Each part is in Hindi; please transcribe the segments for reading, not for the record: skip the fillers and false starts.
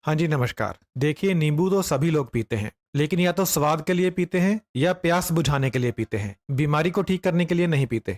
हाँ जी, नमस्कार। देखिए, नींबू तो सभी लोग पीते हैं, लेकिन या तो स्वाद के लिए पीते हैं या प्यास बुझाने के लिए पीते हैं। बीमारी को ठीक करने के लिए नहीं पीते।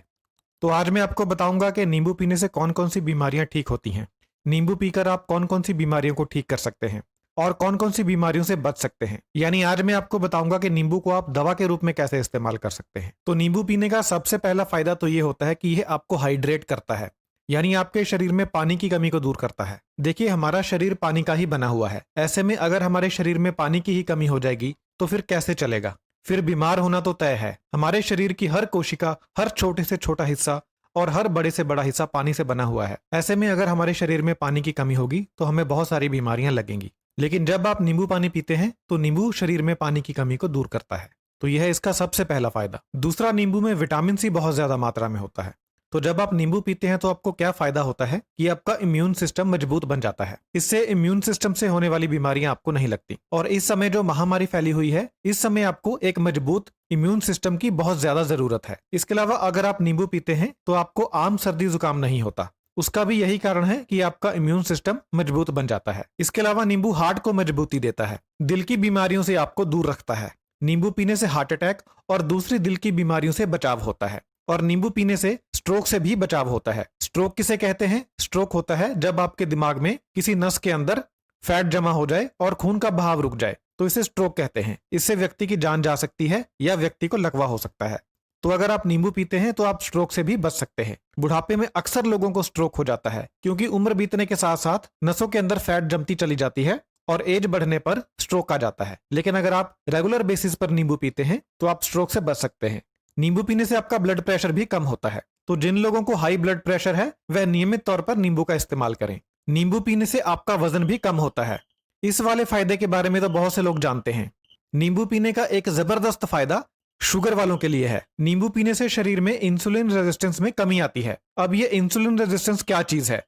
तो आज मैं आपको बताऊंगा कि नींबू पीने से कौन-कौन सी बीमारियां ठीक होती हैं। नींबू पीकर आप कौन-कौन सी बीमारियों को ठीक कर सकते हैं और कौन-कौन सी बीमारियों से बच सकते हैं। यानी आज मैं आपको बताऊंगा कि नींबू को आप दवा के रूप में कैसे इस्तेमाल कर सकते हैं। तो नींबू पीने का सबसे पहला फायदा तो ये होता है कि यह आपको हाइड्रेट करता है, यानी आपके शरीर में पानी की कमी को दूर करता है। देखिए, हमारा शरीर पानी का ही बना हुआ है। ऐसे में अगर हमारे शरीर में पानी की ही कमी हो जाएगी तो फिर कैसे चलेगा। फिर बीमार होना तो तय है। हमारे शरीर की हर कोशिका, हर छोटे से छोटा हिस्सा और हर बड़े से बड़ा हिस्सा पानी से बना हुआ है। ऐसे में अगर हमारे शरीर में पानी की कमी होगी तो हमें बहुत सारी बीमारियां लगेंगी। लेकिन जब आप नींबू पानी पीते हैं तो नींबू शरीर में पानी की कमी को दूर करता है। तो यह है इसका सबसे पहला फायदा। दूसरा, नींबू में विटामिन सी बहुत ज्यादा मात्रा में होता है। तो जब आप नींबू पीते हैं तो आपको क्या फायदा होता है कि आपका इम्यून सिस्टम मजबूत बन जाता है। इससे इम्यून सिस्टम से होने वाली बीमारियां आपको नहीं लगती। और इस समय जो महामारी फैली हुई है, इस समय आपको एक मजबूत इम्यून सिस्टम की बहुत ज्यादा जरूरत है। इसके अलावा अगर आप नींबू पीते हैं तो आपको आम सर्दी जुकाम नहीं होता। उसका भी यही कारण है कि आपका इम्यून सिस्टम मजबूत बन जाता है। इसके अलावा नींबू हार्ट को मजबूती देता है, दिल की बीमारियों से आपको दूर रखता है। नींबू पीने से हार्ट अटैक और दूसरी दिल की बीमारियों से बचाव होता है। और नींबू पीने से स्ट्रोक से भी बचाव होता है। स्ट्रोक किसे कहते हैं? स्ट्रोक होता है जब आपके दिमाग में किसी नस के अंदर फैट जमा हो जाए और खून का बहाव रुक जाए, तो इसे स्ट्रोक कहते हैं। इससे व्यक्ति की जान जा सकती है या व्यक्ति को लकवा हो सकता है। तो अगर आप नींबू पीते हैं तो आप स्ट्रोक से भी बच सकते हैं। बुढ़ापे में अक्सर लोगों को स्ट्रोक हो जाता है क्योंकि उम्र बीतने के साथ साथ नसों के अंदर फैट जमती चली जाती है और एज बढ़ने पर स्ट्रोक आ जाता है। लेकिन अगर आप रेगुलर बेसिस पर नींबू पीते हैं तो आप स्ट्रोक से बच सकते हैं। नींबू पीने से आपका ब्लड प्रेशर भी कम होता है। तो जिन लोगों को हाई ब्लड प्रेशर है वह नियमित तौर पर नींबू का इस्तेमाल करें। नींबू पीने से आपका वजन भी कम होता है। इस वाले फायदे के बारे में तो बहुत से लोग जानते हैं। नींबू पीने का एक जबरदस्त फायदा शुगर वालों के लिए है। नींबू पीने से शरीर में इंसुलिन रेजिस्टेंस में कमी आती है। अब ये इंसुलिन रेजिस्टेंस क्या चीज है?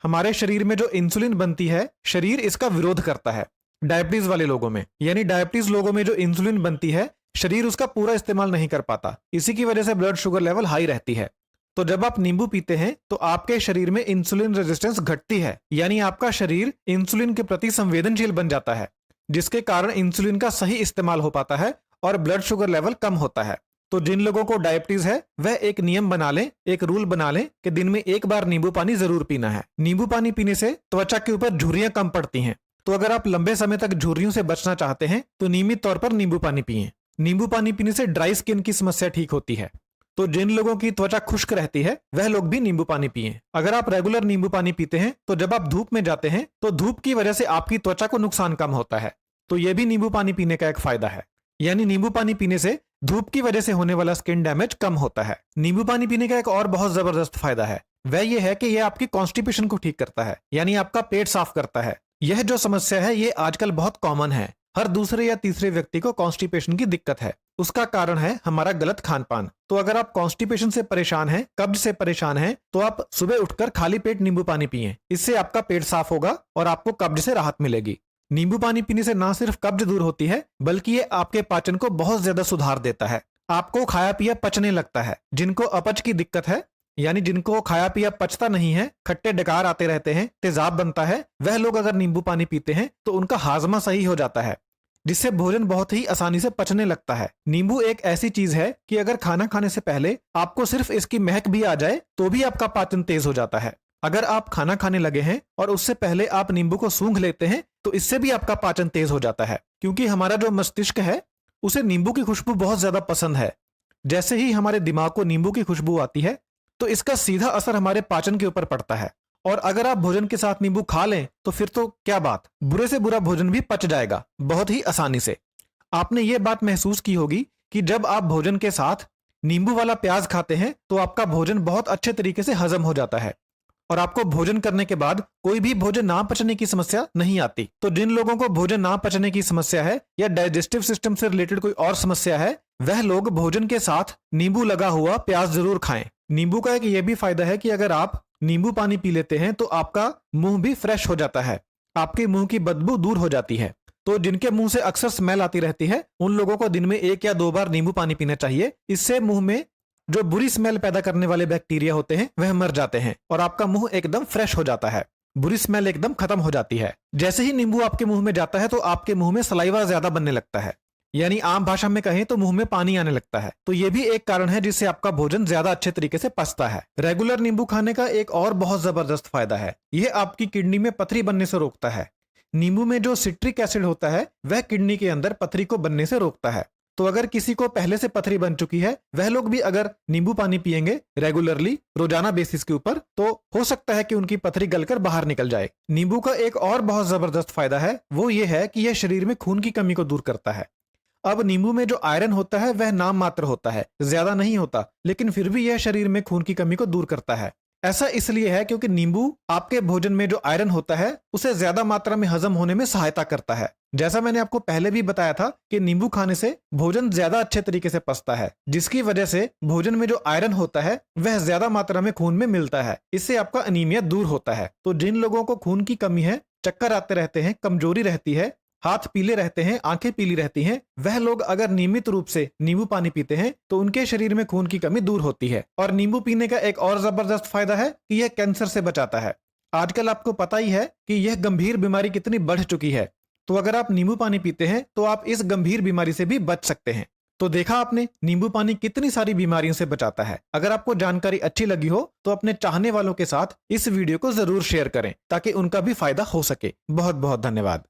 हमारे शरीर में जो इंसुलिन बनती है, शरीर इसका विरोध करता है। डायबिटीज वाले लोगों में, यानी डायबिटीज लोगों में जो इंसुलिन बनती है, शरीर उसका पूरा इस्तेमाल नहीं कर पाता। इसी की वजह से ब्लड शुगर लेवल हाई रहती है। तो जब आप नींबू पीते हैं तो आपके शरीर में इंसुलिन रेजिस्टेंस घटती है, यानी आपका शरीर इंसुलिन के प्रति संवेदनशील बन जाता है, जिसके कारण इंसुलिन का सही इस्तेमाल हो पाता है और ब्लड शुगर लेवल कम होता है। तो जिन लोगों को डायबिटीज है वह एक नियम बना लें, एक रूल बना लें कि दिन में एक बार नींबू पानी जरूर पीना है। नींबू पानी पीने से त्वचा के ऊपर झुर्रियां कम पड़ती हैं। तो अगर आप लंबे समय तक झुर्रियों से बचना चाहते हैं तो नियमित तौर पर नींबू पानी पिएं। नींबू पानी पीने से ड्राई स्किन की समस्या ठीक होती है। तो जिन लोगों की त्वचा खुश्क रहती है वह लोग भी नींबू पानी पिएं। अगर आप रेगुलर नींबू पानी पीते हैं तो जब आप धूप में जाते हैं तो धूप की वजह से आपकी त्वचा को नुकसान कम होता है। तो यह भी नींबू पानी पीने का एक फायदा है। यानी नींबू पानी पीने से धूप की वजह से होने वाला स्किन डैमेज कम होता है। नींबू पानी पीने का एक और बहुत जबरदस्त फायदा है, वह यह है कि यह आपकी कॉन्स्टिपेशन को ठीक करता है, यानी आपका पेट साफ करता है। यह जो समस्या है ये आजकल बहुत कॉमन है। हर दूसरे या तीसरे व्यक्ति को कॉन्स्टिपेशन की दिक्कत है। उसका कारण है हमारा गलत खान पान। तो अगर आप कॉन्स्टिपेशन से परेशान हैं, कब्ज से परेशान हैं, तो आप सुबह उठकर खाली पेट नींबू पानी पिएं। इससे आपका पेट साफ होगा और आपको कब्ज से राहत मिलेगी। नींबू पानी पीने से ना सिर्फ कब्ज दूर होती है बल्कि ये आपके पाचन को बहुत ज्यादा सुधार देता है। आपको खाया पिया पचने लगता है। जिनको अपच की दिक्कत है, यानी जिनको खाया पिया पचता नहीं है, खट्टे डकार आते रहते हैं, तेजाब बनता है, वह लोग अगर नींबू पानी पीते हैं तो उनका हाजमा सही हो जाता है, जिससे भोजन बहुत ही आसानी से पचने लगता है। नींबू एक ऐसी चीज है कि अगर खाना खाने से पहले आपको सिर्फ इसकी महक भी आ जाए तो भी आपका पाचन तेज हो जाता है। अगर आप खाना खाने लगे हैं और उससे पहले आप नींबू को सूंघ लेते हैं तो इससे भी आपका पाचन तेज हो जाता है, क्योंकि हमारा जो मस्तिष्क है उसे नींबू की खुशबू बहुत ज्यादा पसंद है। जैसे ही हमारे दिमाग को नींबू की खुशबू आती है तो इसका सीधा असर हमारे पाचन के ऊपर पड़ता है। और अगर आप भोजन के साथ नींबू खा लें तो फिर तो क्या बात, बुरे से बुरा भोजन भी पच जाएगा बहुत ही आसानी से। आपने ये बात महसूस की होगी कि जब आप भोजन के साथ नींबू वाला प्याज खाते हैं तो आपका भोजन बहुत अच्छे तरीके से हजम हो जाता है और आपको भोजन करने के बाद कोई भी भोजन ना पचने की समस्या नहीं आती। तो जिन लोगों को भोजन ना पचने की समस्या है या डाइजेस्टिव सिस्टम से रिलेटेड कोई और समस्या है, वह लोग भोजन के साथ नींबू लगा हुआ प्याज जरूर खाएं। नींबू का एक यह भी फायदा है कि अगर आप नींबू पानी पी लेते हैं तो आपका मुंह भी फ्रेश हो जाता है, आपके मुंह की बदबू दूर हो जाती है। तो जिनके मुंह से अक्सर स्मेल आती रहती है उन लोगों को दिन में 1 या 2 बार नींबू पानी पीना चाहिए। इससे मुंह में जो बुरी स्मेल पैदा करने वाले बैक्टीरिया होते हैं वह मर जाते हैं और आपका मुंह एकदम फ्रेश हो जाता है। बुरी स्मेल एकदम खत्म हो जाती है। जैसे ही नींबू आपके मुंह में जाता है तो आपके मुंह में सलाइवा ज्यादा बनने लगता है, यानी आम भाषा में कहें तो मुंह में पानी आने लगता है। तो ये भी एक कारण है जिससे आपका भोजन ज्यादा अच्छे तरीके से पचता है। रेगुलर नींबू खाने का एक और बहुत जबरदस्त फायदा है, यह आपकी किडनी में पथरी बनने से रोकता है। नींबू में जो सिट्रिक एसिड होता है वह किडनी के अंदर पथरी को बनने से रोकता है। तो अगर किसी को पहले से पथरी बन चुकी है, वह लोग भी अगर नींबू पानी पिएंगे रेगुलरली रोजाना बेसिस के ऊपर, तो हो सकता है कि उनकी पथरी गलकर बाहर निकल जाए। नींबू का एक और बहुत जबरदस्त फायदा है, वो ये है कि यह शरीर में खून की कमी को दूर करता है। अब नींबू में जो आयरन होता है वह नाम मात्र होता है, ज्यादा नहीं होता, लेकिन फिर भी यह शरीर में खून की कमी को दूर करता है। ऐसा इसलिए है क्योंकि नींबू आपके भोजन में जो आयरन होता है उसे ज्यादा मात्रा में हजम होने में सहायता करता है। जैसा मैंने आपको पहले भी बताया था कि नींबू खाने से भोजन ज्यादा अच्छे तरीके से पचता है, जिसकी वजह से भोजन में जो आयरन होता है वह ज्यादा मात्रा में खून में मिलता है। इससे आपका अनीमिया दूर होता है। तो जिन लोगों को खून की कमी है, चक्कर आते रहते हैं, कमजोरी रहती है, हाथ पीले रहते हैं, आंखें पीली रहती हैं, वह लोग अगर नियमित रूप से नींबू पानी पीते हैं तो उनके शरीर में खून की कमी दूर होती है। और नींबू पीने का एक और जबरदस्त फायदा है कि यह कैंसर से बचाता है। आजकल आपको पता ही है कि यह गंभीर बीमारी कितनी बढ़ चुकी है, तो अगर आप नींबू पानी पीते हैं तो आप इस गंभीर बीमारी से भी बच सकते हैं। तो देखा आपने, नींबू पानी कितनी सारी बीमारियों से बचाता है। अगर आपको जानकारी अच्छी लगी हो तो अपने चाहने वालों के साथ इस वीडियो को जरूर शेयर करें ताकि उनका भी फायदा हो सके। बहुत बहुत धन्यवाद।